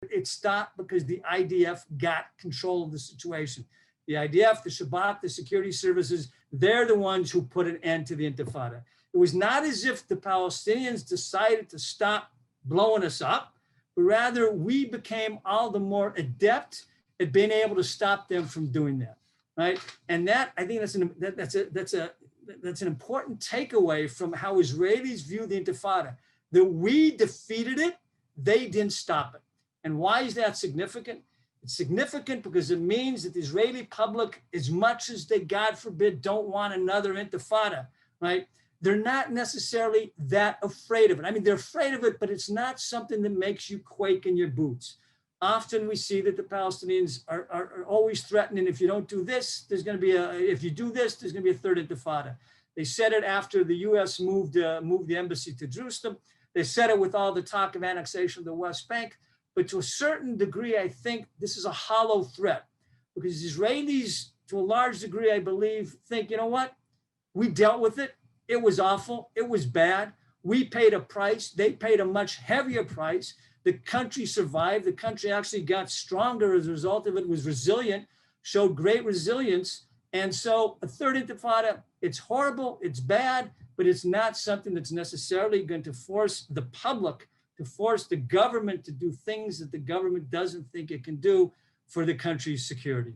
It stopped because the IDF got control of the situation. The IDF, the Shabak, the security services, they're the ones who put an end to the Intifada. It was not as if the Palestinians decided to stop blowing us up, but rather we became all the more adept at being able to stop them from doing that, right? And that, I think that's an important takeaway from how Israelis view the Intifada, that we defeated it, they didn't stop it. And why is that significant? It's significant because it means that the Israeli public, as much as they, God forbid, don't want another Intifada, right? They're not necessarily that afraid of it. I mean, they're afraid of it, but it's not something that makes you quake in your boots. Often we see that the Palestinians are always threatening, if you don't do this, there's going to be if you do this, there's going to be a third Intifada. They said it after the U.S. moved the embassy to Jerusalem. They said it with all the talk of annexation of the West Bank. But to a certain degree, I think this is a hollow threat, because Israelis, to a large degree, I believe, think, you know what? We dealt with it. It was awful. It was bad. We paid a price. They paid a much heavier price. The country survived. The country actually got stronger as a result of it. It was resilient, showed great resilience. And so a third Intifada, it's horrible, it's bad, but it's not something that's necessarily going to force the public, to force the government to do things that the government doesn't think it can do for the country's security.